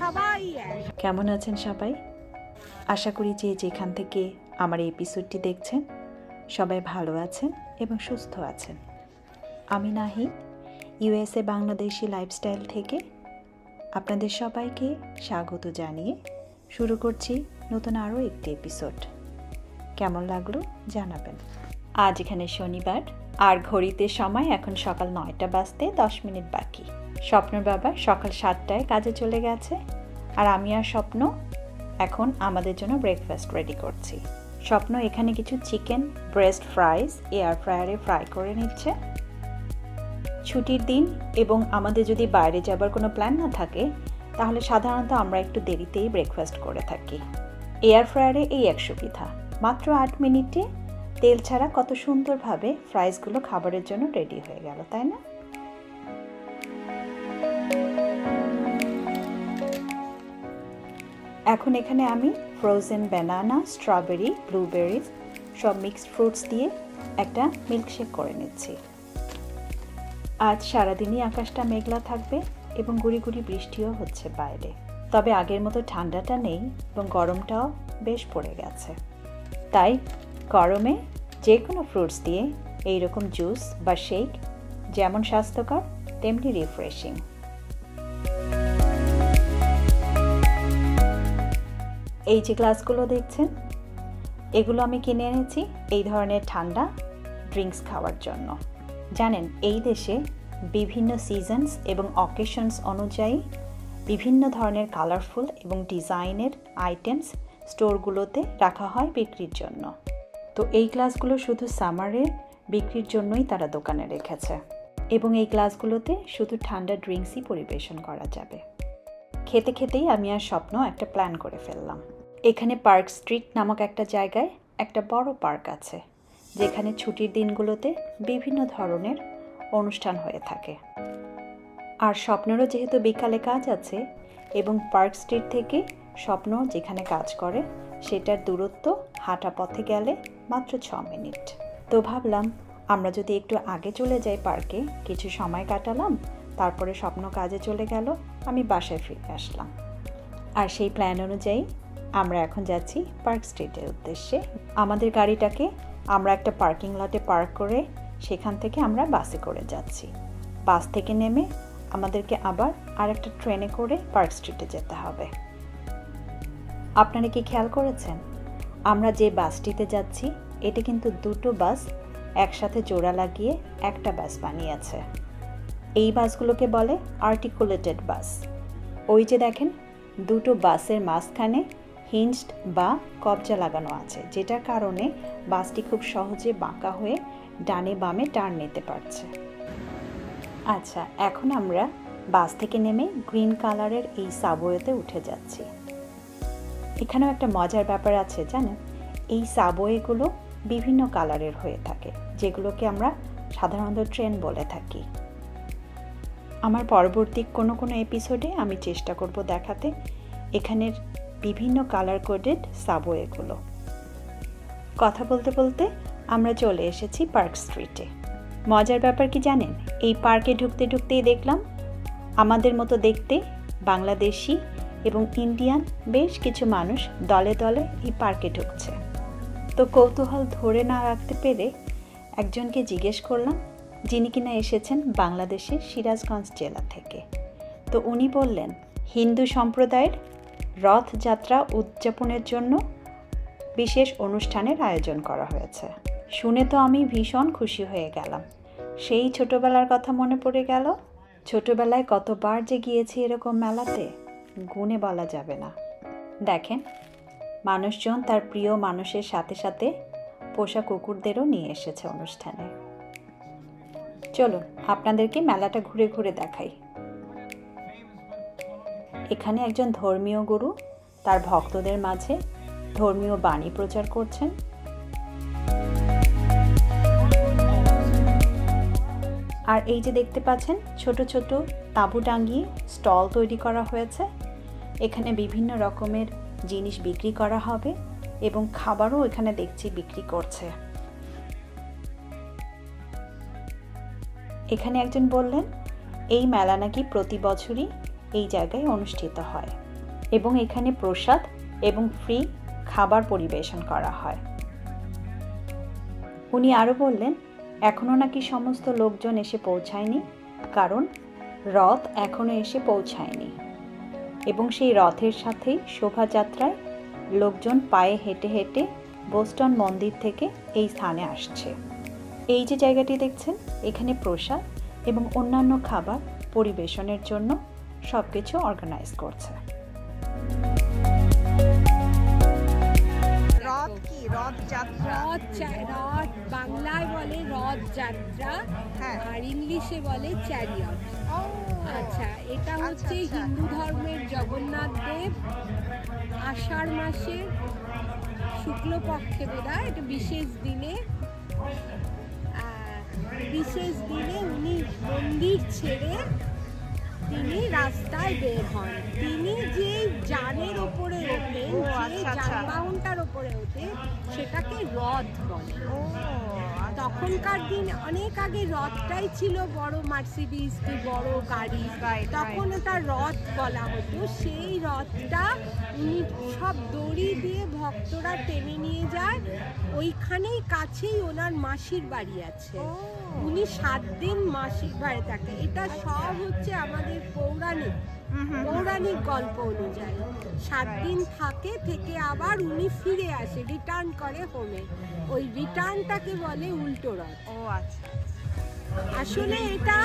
সবাই কেমন আছেন সবাই? আশা করি যে যেখান থেকে আমার এই এপিসোডটি দেখছেন সবাই ভালো আছেন এবং সুস্থ আছেন। আমি নাহি ইউএসএ বাংলাদেশি লাইফস্টাইল থেকে আপনাদের সবাইকে স্বাগত জানিয়ে শুরু করছি নতুন আরও একটি এপিসোড। কেমন লাগলো জানাবেন। আজ এখানে শনিবার আর ঘড়িতে সময় এখন সকাল 9টা বাজতে 10 মিনিট বাকি। স্বপ্নের বাবা সকাল 7টায় কাজে চলে গেছে আর আমি আর স্বপ্ন এখন আমাদের জন্য ব্রেকফাস্ট রেডি করছি। স্বপ্ন এখানে কিছু চিকেন ব্রেস্ট ফ্রাইস এয়ার ফ্রায়ারে ফ্রাই করে নিচ্ছে। ছুটির দিন এবং আমাদের যদি বাইরে যাবার কোনো প্ল্যান না থাকে তাহলে সাধারণত আমরা একটু দেরিতেই ব্রেকফাস্ট করে থাকি। এয়ার ফ্রায়ারে এই এক সুবিধা, মাত্র 8 মিনিটে তেল ছাড়া কত সুন্দরভাবে ফ্রাইসগুলো খাবারের জন্য রেডি হয়ে গেল, তাই না? এখন এখানে আমি ফ্রোজেন ব্যানানা, স্ট্রবেরি, ব্লুবেরিজ সব মিক্সড ফ্রুটস দিয়ে একটা মিল্কশেক করে নিচ্ছি। আজ সারাদিনই আকাশটা মেঘলা থাকবে এবং গুড়ি গুড়ি বৃষ্টিও হচ্ছে বাইরে, তবে আগের মতো ঠান্ডাটা নেই এবং গরমটাও বেশ পড়ে গেছে। তাই গরমে যে কোনো ফ্রুটস দিয়ে এইরকম জুস বা শেক যেমন স্বাস্থ্যকর তেমনি রিফ্রেশিং। এই যে গ্লাসগুলো দেখছেন এগুলো আমি কিনে এনেছি এই ধরনের ঠান্ডা ড্রিঙ্কস খাওয়ার জন্য। জানেন এই দেশে বিভিন্ন সিজনস এবং অকেশনস অনুযায়ী বিভিন্ন ধরনের কালারফুল এবং ডিজাইনের আইটেমস স্টোরগুলোতে রাখা হয় বিক্রির জন্য। তো এই গ্লাসগুলো শুধু সামারে বিক্রির জন্যই তারা দোকানে রেখেছে এবং এই গ্লাসগুলোতে শুধু ঠান্ডা ড্রিঙ্কসই পরিবেশন করা যাবে। খেতে খেতেই আমি আর স্বপ্ন একটা প্ল্যান করে ফেললাম। এখানে পার্ক স্ট্রিট নামক একটা জায়গায় একটা বড় পার্ক আছে যেখানে ছুটির দিনগুলোতে বিভিন্ন ধরনের অনুষ্ঠান হয়ে থাকে। আর স্বপ্নেরও যেহেতু বিকালে কাজ আছে এবং পার্ক স্ট্রিট থেকে স্বপ্ন যেখানে কাজ করে সেটার দূরত্ব হাঁটা পথে গেলে মাত্র 6 মিনিট। তো ভাবলাম আমরা যদি একটু আগে চলে যাই পার্কে, কিছু সময় কাটালাম, তারপরে স্বপ্ন কাজে চলে গেল, আমি বাসায় ফিরে আসলাম। আর সেই প্ল্যান অনুযায়ী আমরা এখন যাচ্ছি পার্ক স্ট্রিটের উদ্দেশ্যে। আমাদের গাড়িটাকে আমরা একটা পার্কিং লটে পার্ক করে সেখান থেকে আমরা বাসে করে যাচ্ছি। বাস থেকে নেমে আমাদেরকে আবার আরেকটা ট্রেনে করে পার্ক স্ট্রিটে যেতে হবে। আপনারা কি খেয়াল করেছেন আমরা যে বাসটিতে যাচ্ছি এটা কিন্তু দুটো বাস একসাথে জোড়া লাগিয়ে একটা বাস বানিয়েছে। এই বাসগুলোকে বলে আর্টিকুলেটেড বাস। ওই যে দেখেন দুটো বাসের মাঝখানে হিঞ্জড বা কবজা লাগানো আছে, যেটার কারণে বাসটি খুব সহজে বাঁকা হয়ে ডানে বামে টার্ন নিতে পারছে। আচ্ছা, এখন আমরা বাস থেকে নেমে গ্রিন কালারের এই সাবওয়েতে উঠে যাচ্ছি। এখানেও একটা মজার ব্যাপার আছে জানেন, এই সাবওয়েগুলো বিভিন্ন কালারের হয়ে থাকে যেগুলোকে আমরা সাধারণত ট্রেন বলে থাকি। আমার পরবর্তী কোনো এপিসোডে আমি চেষ্টা করব দেখাতে এখানের বিভিন্ন কালার কোডেড সাবওয়েগুলো। কথা বলতে বলতে আমরা চলে এসেছি পার্ক স্ট্রিটে। মজার ব্যাপার কি জানেন, এই পার্কে ঢুকতে ঢুকতেই দেখলাম আমাদের মতো দেখতে বাংলাদেশি এবং ইন্ডিয়ান বেশ কিছু মানুষ দলে দলে এই পার্কে ঢুকছে। তো কৌতূহল ধরে না রাখতে পেরে একজনকে জিজ্ঞেস করলাম, যিনি কিনা এসেছেন বাংলাদেশের সিরাজগঞ্জ জেলা থেকে। তো উনি বললেন হিন্দু সম্প্রদায়ের রথযাত্রা উদযাপনের জন্য বিশেষ অনুষ্ঠানের আয়োজন করা হয়েছে। শুনে তো আমি ভীষণ খুশি হয়ে গেলাম। সেই ছোটবেলার কথা মনে পড়ে গেল। ছোটবেলায় কতবার যে গিয়েছি এরকম মেলাতে, গুণে বলা যাবে না। দেখেন মানুষজন তার প্রিয় মানুষের সাথে সাথে পোষা কুকুরদেরও নিয়ে এসেছে অনুষ্ঠানে। চলুন আপনাদেরকে মেলাটা ঘুরে ঘুরে দেখাই। এখানে একজন ধর্মীয় গুরু তার ভক্তদের মাঝে ধর্মীয় বাণী প্রচার করছেন। আর এই যে দেখতে পাচ্ছেন ছোট ছোট তাঁবু টাঙিয়ে স্টল তৈরি করা হয়েছে। এখানে বিভিন্ন রকমের জিনিস বিক্রি করা হবে এবং খাবারও এখানে দেখছি বিক্রি করছে। এখানে একজন বললেন এই মেলা নাকি প্রতি বছরই এই জায়গায় অনুষ্ঠিত হয়। এবং এখানে প্রসাদ এবং ফ্রি খাবার পরিবেশন করা হয়। উনি আরও বললেন এখনও নাকি সমস্ত লোকজন এসে পৌঁছায়নি, কারণ রথ এখনও এসে পৌঁছায়নি এবং সেই রথের সাথেই শোভাযাত্রায় লোকজন পায়ে হেঁটে হেঁটে বোস্টন মন্দির থেকে এই স্থানে আসছে। এই যে জায়গাটি দেখছেন, এখানে প্রসাদ এবং অন্যান্য খাবার পরিবেশনের জন্য সব কিছু অর্গানাইজ করছে। রথ কি রথযাত্রা? রথ বাংলায় বলে রথযাত্রা, আর ইংলিশে বলে চ্যারিয়ট। আচ্ছা, এটা হচ্ছে হিন্দু ধর্মের জগন্নাথ দেব আষাঢ় মাসের শুক্লপক্ষে বোধহয় এটা বিশেষ দিনে উনি মন্দির ছেড়ে তিনি রাস্তায় বের হন। তিনি যে যানের ওপরে ওঠেন, যে যানবাহনটার ওপরে ওঠে সেটাকে রথ বলে। তখনকার দিন অনেক আগে রথটাই ছিল বড় মার্সিডিজ কি বড় গাড়ি, তখন ওটা রথ বলা হতো। সেই রথটা উনি সব দড়ি দিয়ে ভক্তরা টেনে নিয়ে যায়। ওইখানেই কাছেই ওনার মাসির বাড়ি আছে। উনি 7 দিন মাসির বাড়ি থাকে। এটা সব হচ্ছে আমাদের পৌরাণিক গল্প অনুযায়ী 7 দিন থেকে আবার উনি ফিরে আসে, রিটার্ন করে হোমে। ওই রিটার্নটাকে বলে উল্টো রথ। আসলে এটা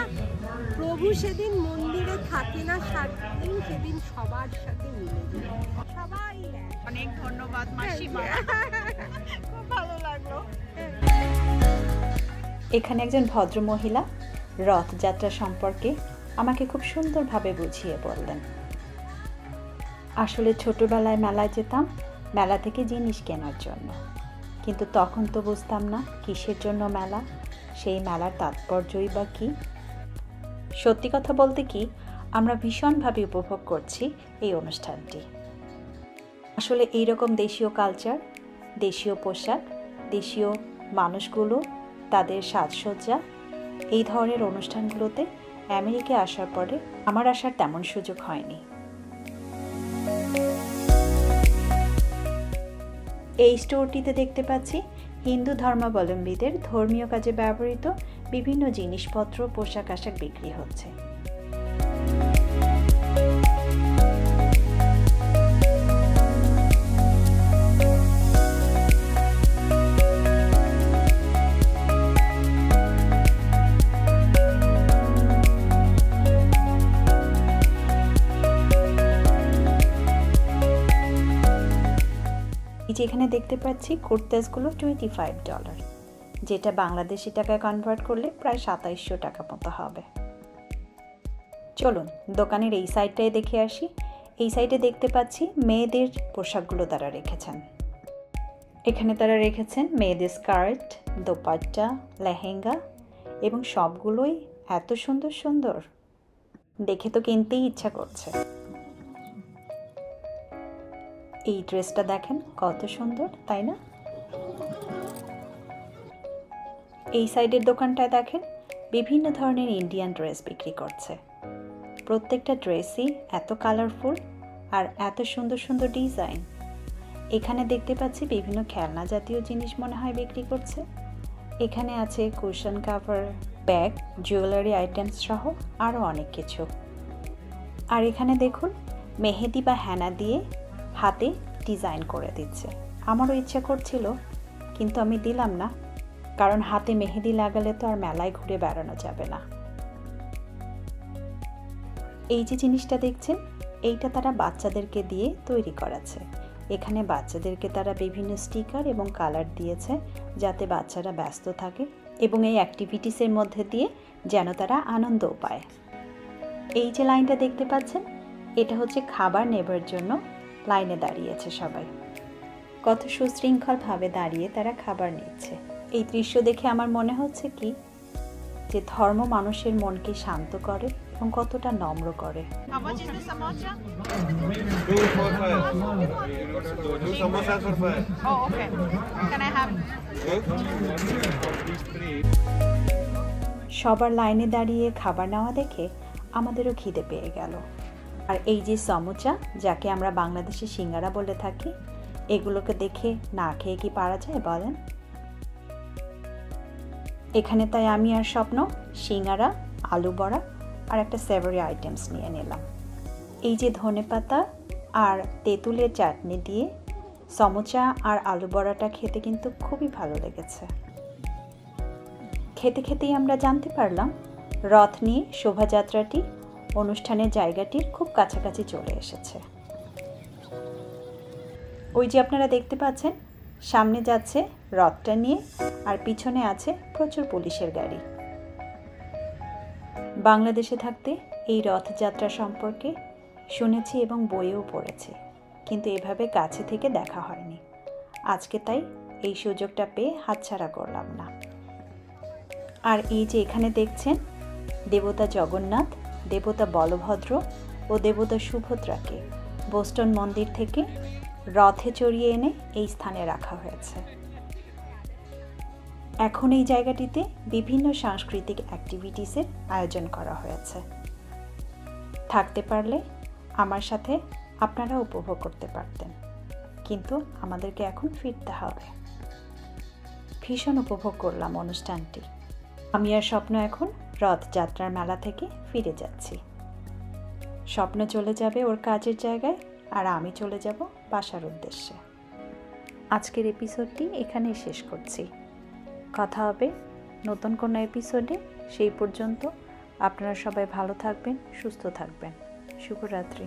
প্রভু সেদিন মন্দিরে থাকে না 7 দিন, সেদিন সবার সাথে মিলে যায়, সবাই। অনেক ধন্যবাদ মাসিমা, খুব ভালো লাগলো। এখানে একজন ভদ্র মহিলা রথযাত্রা সম্পর্কে আমাকে খুব সুন্দরভাবে বুঝিয়ে বললেন। আসলে ছোটবেলায় মেলায় যেতাম মেলা থেকে জিনিস কেনার জন্য, কিন্তু তখন তো বুঝতাম না কিসের জন্য মেলা, সেই মেলার তাৎপর্যই বা কী। সত্যি কথা বলতে কি, আমরা ভীষণভাবে উপভোগ করছি এই অনুষ্ঠানটি। আসলে এইরকম দেশীয় কালচার, দেশীয় পোশাক, দেশীয় মানুষগুলো, তাদের সাজসজ্জা, এই ধরনের অনুষ্ঠানগুলোতে আমেরিকায় আসার পরে আমার আসার তেমন সুযোগ হয়নি। এই স্টোরটিতে দেখতে পাচ্ছি হিন্দু ধর্মাবলম্বীদের ধর্মীয় কাজে ব্যবহৃত বিভিন্ন জিনিসপত্র, পোশাক আশাক বিক্রি হচ্ছে। যেখানে দেখতে পাচ্ছি কুর্তাসগুলো $25, যেটা বাংলাদেশি টাকায় কনভার্ট করলে প্রায় 2700 টাকা মতো হবে। চলুন দোকানের এই সাইডটায় দেখে আসি। এই সাইডে দেখতে পাচ্ছি মেয়েদের পোশাকগুলো তারা রেখেছেন। এখানে তারা রেখেছেন মেয়েদের স্কার্ট, দোপাট্টা, লেহেঙ্গা, এবং সবগুলোই এত সুন্দর সুন্দর, দেখে তো কিনতেই ইচ্ছা করছে। এই ড্রেসটা দেখেন কত সুন্দর, তাই না? এই সাইডের দোকানটায় দেখেন বিভিন্ন ধরনের ইন্ডিয়ান ড্রেস বিক্রি করছে। প্রত্যেকটা ড্রেসই এত কালারফুল আর এত সুন্দর সুন্দর ডিজাইন। এখানে দেখতে পাচ্ছি বিভিন্ন খেলনা জাতীয় জিনিস মনে হয় বিক্রি করছে। এখানে আছে cushion cover, bag, jewellery items সহ আরও অনেক কিছু। আর এখানে দেখুন মেহেদি বা হেনা দিয়ে হাতে ডিজাইন করে দিচ্ছে। আমারও ইচ্ছা করছিল, কিন্তু আমি দিলাম না, কারণ হাতে মেহেদি লাগালে তো আর মেলায় ঘুরে বেড়ানো যাবে না। এই যে জিনিসটা দেখছেন, এইটা তারা বাচ্চাদেরকে দিয়ে তৈরি করাচ্ছে। এখানে বাচ্চাদেরকে তারা বিভিন্ন স্টিকার এবং কালার দিয়েছে, যাতে বাচ্চারা ব্যস্ত থাকে এবং এই অ্যাক্টিভিটিসের মধ্যে দিয়ে যেন তারা আনন্দও পায়। এই যে লাইনটা দেখতে পাচ্ছেন, এটা হচ্ছে খাবার নেবার জন্য লাইনে দাঁড়িয়েছে সবাই। কত সুশৃঙ্খলভাবে দাঁড়িয়ে তারা খাবার নিচ্ছে। এই দৃশ্য দেখে আমার মনে হচ্ছে কি, যে ধর্ম মানুষের মনকে শান্ত করে এবং কতটা নম্র করে। সবার লাইনে দাঁড়িয়ে খাবার নেওয়া দেখে আমাদেরও খিদে পেয়ে গেল। আর এই যে সমোচা, যাকে আমরা বাংলাদেশে সিঙ্গারা বলে থাকি, এগুলোকে দেখে না খেয়ে কি পারা যায় বলেন? এখানে তাই আমি আর স্বপ্ন সিঙ্গারা, আলু বড়া আর একটা সেভারি আইটেমস নিয়ে নিলাম। এই যে ধনেপাতা আর তেঁতুলের চাটনি দিয়ে সমোচা আর আলু বড়াটা খেতে কিন্তু খুবই ভালো লেগেছে। খেতে খেতেই আমরা জানতে পারলাম রথ নিয়ে শোভাযাত্রাটি অনুষ্ঠানের জায়গাটির খুব কাছাকাছি চলে এসেছে। ওই যে আপনারা দেখতে পাচ্ছেন সামনে যাচ্ছে রথটা নিয়ে, আর পিছনে আছে প্রচুর পুলিশের গাড়ি। বাংলাদেশে থাকতে এই রথযাত্রা সম্পর্কে শুনেছি এবং বইয়েও পড়েছি, কিন্তু এভাবে কাছে থেকে দেখা হয়নি। আজকে তাই এই সুযোগটা পেয়ে হাতছাড়া করলাম না। আর এই যে এখানে দেখছেন দেবতা জগন্নাথ, দেবতা বলভদ্র ও দেবতা সুভদ্রাকে বোস্টন মন্দির থেকে রথে চড়িয়ে এনে এই স্থানে রাখা হয়েছে। এখন এই জায়গাটিতে বিভিন্ন সাংস্কৃতিক অ্যাক্টিভিটিসের আয়োজন করা হয়েছে। থাকতে পারলে আমার সাথে আপনারা উপভোগ করতে পারতেন, কিন্তু আমাদেরকে এখন ফিরতে হবে। ভীষণ উপভোগ করলাম অনুষ্ঠানটি। আমি আর স্বপ্ন এখন রথযাত্রার মেলা থেকে ফিরে যাচ্ছি। স্বপ্ন চলে যাবে ওর কাজের জায়গায়, আর আমি চলে যাব বাসার উদ্দেশ্যে। আজকের এপিসোডটি এখানেই শেষ করছি। কথা হবে নতুন কোনো এপিসোডে। সেই পর্যন্ত আপনারা সবাই ভালো থাকবেন, সুস্থ থাকবেন। শুভরাত্রি।